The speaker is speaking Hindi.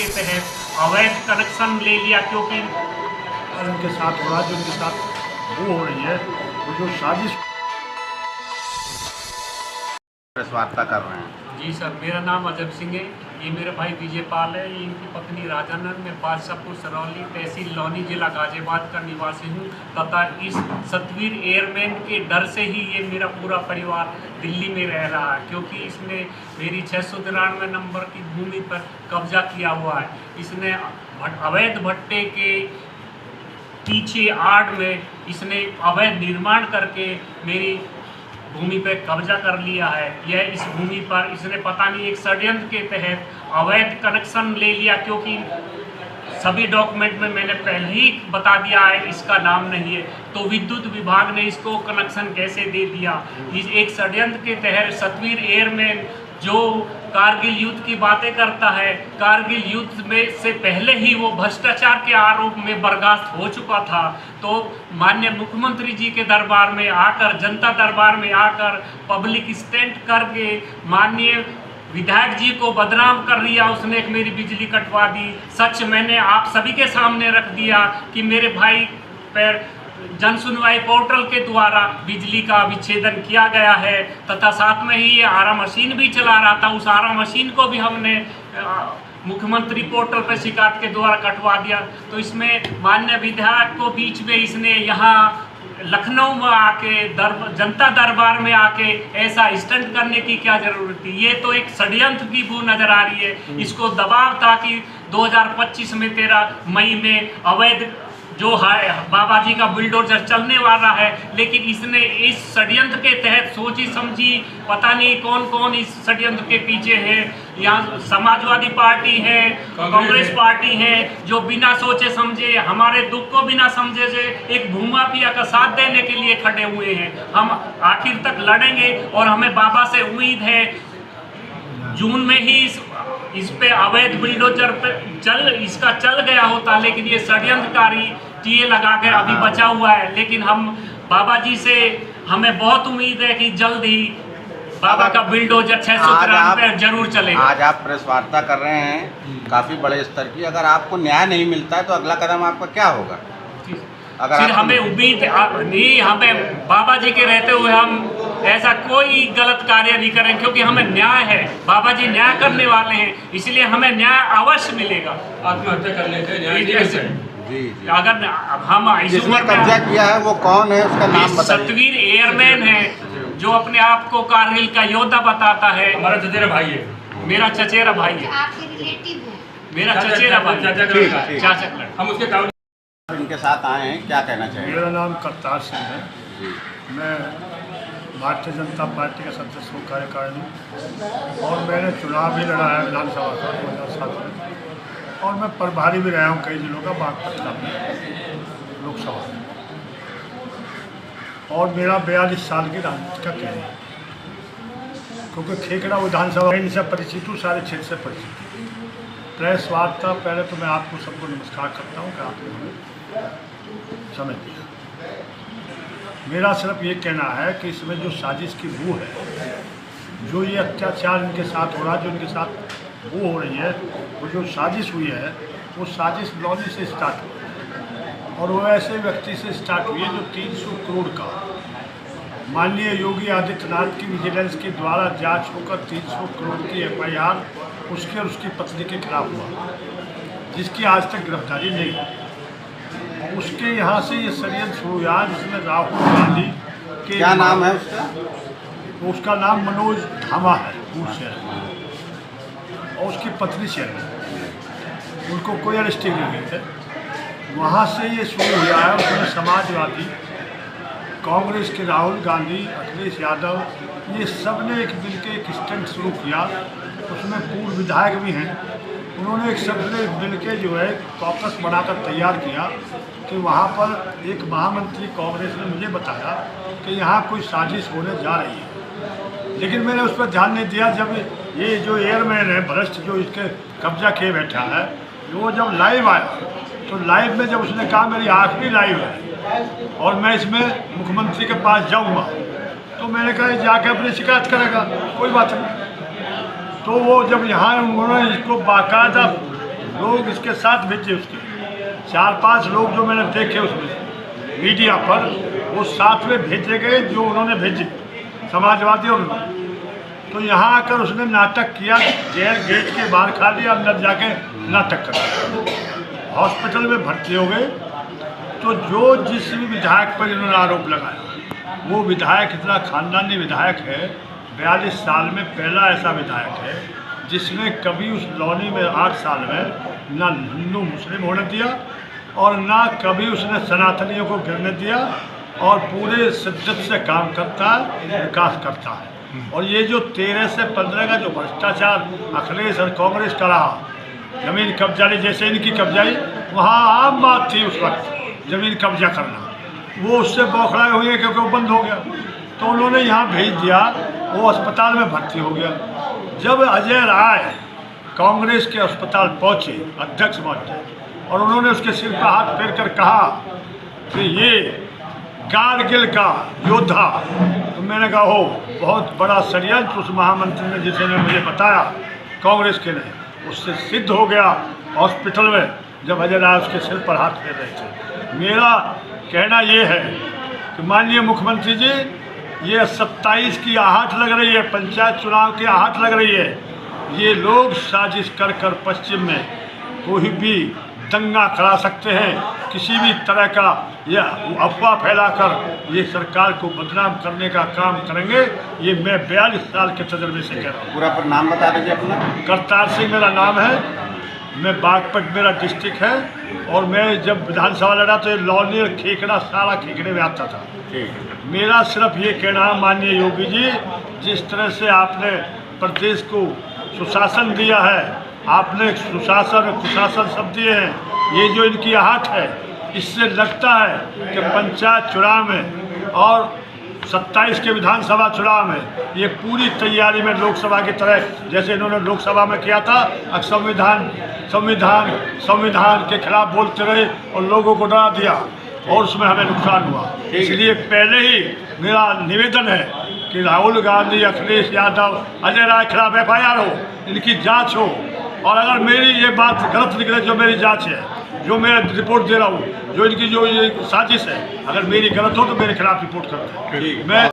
के तहत अवैध कनेक्शन ले लिया, क्योंकि उनके साथ हो रहा, जो उनके साथ वो हो रही है, वो जो साजिश प्रेस वार्ता कर रहे हैं। जी सर, मेरा नाम अजब सिंह है। ये मेरे भाई विजय पाल है, ये इनकी पत्नी राजानंद। मैं बादशाहपुर सरौली तहसील लौनी जिला गाजियाबाद का निवासी हूँ तथा इस सतवीर एयरमैन के डर से ही ये मेरा पूरा परिवार दिल्ली में रह रहा है, क्योंकि इसने मेरी 693 नंबर की भूमि पर कब्जा किया हुआ है। इसने अवैध भट्टे के पीछे आड़ में इसने अवैध निर्माण करके मेरी भूमि पे कब्जा कर लिया है। यह इस भूमि पर इसने पता नहीं एक षड्यंत्र के तहत अवैध कनेक्शन ले लिया, क्योंकि सभी डॉक्यूमेंट में मैंने पहले ही बता दिया है इसका नाम नहीं है, तो विद्युत विभाग ने इसको कनेक्शन कैसे दे दिया। इस एक षड्यंत्र के तहत सतवीर एयरमैन जो कारगिल युद्ध की बातें करता है, कारगिल युद्ध में से पहले ही वो भ्रष्टाचार के आरोप में बर्खास्त हो चुका था। तो माननीय मुख्यमंत्री जी के दरबार में आकर, जनता दरबार में आकर पब्लिक स्टैंड करके माननीय विधायक जी को बदनाम कर दिया। उसने एक मेरी बिजली कटवा दी। सच मैंने आप सभी के सामने रख दिया कि मेरे भाई पर जन सुनवाई पोर्टल के द्वारा बिजली का विच्छेदन किया गया है, तथा साथ में ही ये आरा मशीन भी चला रहा था। उस आरा मशीन को भी हमने मुख्यमंत्री पोर्टल पर शिकायत के द्वारा कटवा दिया। तो इसमें माननीय विधायक को बीच में इसने यहाँ लखनऊ में आके जनता दरबार में आके ऐसा स्टंट करने की क्या जरूरत थी। ये तो एक षड्यंत्र की बू नजर आ रही है। इसको दबाव था कि 2025 में 13 मई में अवैध जो है बाबा जी का बुलडोजर चलने वाला है, लेकिन इसने इस षड्यंत्र के तहत सोची समझी, पता नहीं कौन कौन इस षड्यंत्र के पीछे है। यहाँ समाजवादी पार्टी है, कांग्रेस पार्टी है, जो बिना सोचे समझे, हमारे दुख को बिना समझे से एक भूमाफिया का साथ देने के लिए खड़े हुए हैं। हम आखिर तक लड़ेंगे और हमें बाबा से उम्मीद है जून में ही इस पे अवैध बुलडोजर पे इसका चल गया होता, लेकिन ये षड्यंत्रकारी टीए लगा कर अभी बचा हुआ है। लेकिन हम बाबा जी से हमें बहुत उम्मीद है कि जल्द ही बाबा का बुलडोजर 693 पे जरूर चलेगा। आज आप प्रेस वार्ता कर रहे हैं काफी बड़े स्तर की। अगर आपको न्याय नहीं मिलता है तो अगला कदम आपका क्या होगा? फिर हमें उम्मीद नहीं, हमें बाबा जी के रहते हुए हम ऐसा कोई गलत कार्य नहीं करें, क्योंकि हमें न्याय है। बाबा जी न्याय करने वाले हैं, इसलिए हमें न्याय अवश्य मिलेगा। आत्महत्या कर लेते हैं जी। अगर हम जिसने कब्जा किया है वो कौन है, उसका नाम बताइए। सतवीर एयरमैन है, जो अपने आप को कारगिल का योद्धा बताता है। हमारा चचेरा भाई है, मेरा चचेरा भाई है, आपके रिलेटिव हो। मेरा चचेरा भाई, चाचा। हम उसके इनके साथ आए हैं, क्या कहना चाहिए? मेरा नाम करतार सिंह है। जी। मैं भारतीय जनता पार्टी का सदस्य हूँ, कार्यकारिणी, और मैंने चुनाव भी लड़ा है विधानसभा का 2007 में, और मैं प्रभारी भी रहा हूँ कई जिलों का, बागपत में लोकसभा में, और मेरा 42 साल की राजनीति का कैरियर है। क्योंकि खेकड़ा विधानसभा इनसे परिचित हूँ, सारे क्षेत्र से परिचित हूँ। प्रेस वार्ता, पहले तो मैं आपको सबको नमस्कार करता हूँ कि आपने हमें समय दिया। मेरा सिर्फ ये कहना है कि इसमें जो साजिश की बू है, जो ये अत्याचार इनके साथ हो रहा है, जो इनके साथ वो हो रही है, वो जो साजिश हुई है, वो साजिश लौनी से स्टार्ट हुई है, और वो ऐसे व्यक्ति से स्टार्ट हुई है जो 300 करोड़ का माननीय योगी आदित्यनाथ की विजिलेंस के द्वारा जांच होकर 300 करोड़ की FIR उसके और उसकी पत्नी के खिलाफ हुआ, जिसकी आज तक गिरफ्तारी नहीं हुई। उसके यहाँ से ये षड्यंत्र शुरू हुआ, जिसमें राहुल गांधी के, क्या नाम है उसका? उसका नाम मनोज धामा है, पूर्व चेयरमैन, और उसकी पत्नी चेयरमैन। उनको कोई अरेस्टिंग नहीं हुई है। वहाँ से ये शुरू हुआ है। उसमें समाजवादी, कांग्रेस के राहुल गांधी, अखिलेश यादव, ये सब ने एक मिलकर एक स्टंट शुरू किया। उसमें पूर्व विधायक भी हैं। उन्होंने एक सबने मिलकर जो है कॉकस बनाकर तैयार किया कि वहाँ पर एक महामंत्री कांग्रेस ने मुझे बताया कि यहाँ कोई साजिश होने जा रही है, लेकिन मैंने उस पर ध्यान नहीं दिया। जब ये जो एयरमैन है भ्रष्ट, जो इसके कब्जा किए बैठा है, वो जब लाइव आया तो लाइव में जब उसने कहा मेरी आखिरी लाइव है और मैं इसमें मुख्यमंत्री के पास जाऊँगा, तो मैंने कहा जाके अपनी शिकायत करेगा, कोई बात नहीं। तो वो जब यहाँ उन्होंने इसको बाकायदा लोग इसके साथ भेजे, उसके 4-5 लोग जो मैंने देखे उसमें मीडिया पर, वो साथ में भेजे गए जो उन्होंने भेजे, समाजवादी और उन्होंने। तो यहाँ आकर उसने नाटक किया, जेल गेट के बाहर खा लिया, अंदर जाके नाटक कर दिया, हॉस्पिटल में भर्ती हो गए। तो जो जिस भी विधायक पर इन्होंने आरोप लगाया, वो विधायक इतना खानदानी विधायक है, 42 साल में पहला ऐसा विधायक है जिसने कभी उस कॉलोनी में 8 साल में ना हिंदू मुस्लिम होने दिया और ना कभी उसने सनातनियों को गिरने दिया, और पूरे शिद्दत से काम करता है, विकास करता है। और ये जो 13 से 15 का जो भ्रष्टाचार अखिलेश और कांग्रेस का रहा, जमीन कब्जाई जैसे इनकी कब्जाई, वहाँ आम बात थी उस वक्त जमीन कब्जा करना, वो उससे बौखलाए हुए क्योंकि वो बंद हो गया। तो उन्होंने यहाँ भेज दिया, वो अस्पताल में भर्ती हो गया। जब अजय राय कांग्रेस के अस्पताल पहुँचे, अध्यक्ष पहुँचे, और उन्होंने उसके सिर पर हाथ फेर कर कहा कि ये कारगिल का योद्धा, तो मैंने कहा हो बहुत बड़ा षड्यंत्र उस महामंत्री ने, जिसे ने मुझे बताया कांग्रेस के ने, उससे सिद्ध हो गया हॉस्पिटल में जब अजय राय उसके सिर पर हाथ फेर रहे थे। मेरा कहना ये है कि माननीय मुख्यमंत्री जी, ये 27 की आहट लग रही है, पंचायत चुनाव की आहट लग रही है। ये लोग साजिश कर कर पश्चिम में कोई भी दंगा करा सकते हैं, किसी भी तरह का यह अफवाह फैलाकर ये सरकार को बदनाम करने का काम करेंगे। ये मैं 42 साल के तजर्बे से कह रहा हूँ। पूरा नाम बता दीजिए अपना। करतार सिंह मेरा नाम है, मैं बागपत मेरा डिस्ट्रिक्ट है, और मैं जब विधानसभा लड़ा तो ये लौनी और खेकड़ा सारा खेकड़े में आता था। मेरा सिर्फ ये कहना है माननीय योगी जी, जिस तरह से आपने प्रदेश को सुशासन दिया है, आपने सुशासन कुशासन सब दिए हैं, ये जो इनकी आहट है, इससे लगता है कि पंचायत चुनाव में और 27 के विधानसभा चुनाव में ये पूरी तैयारी में लोकसभा की तरह, जैसे इन्होंने लोकसभा में किया था, संविधान संविधान संविधान के खिलाफ बोलते रहे और लोगों को डरा दिया, और उसमें हमें नुकसान हुआ। इसलिए पहले ही मेरा निवेदन है कि राहुल गांधी, अखिलेश यादव, अजय राय के खिलाफ FIR हो, इनकी जांच हो, और अगर मेरी ये बात गलत निकले, जो मेरी जांच है, जो मैं रिपोर्ट दे रहा हूँ, जो इनकी जो ये साजिश है, अगर मेरी गलत हो तो मेरे खिलाफ रिपोर्ट करते हैं। मैं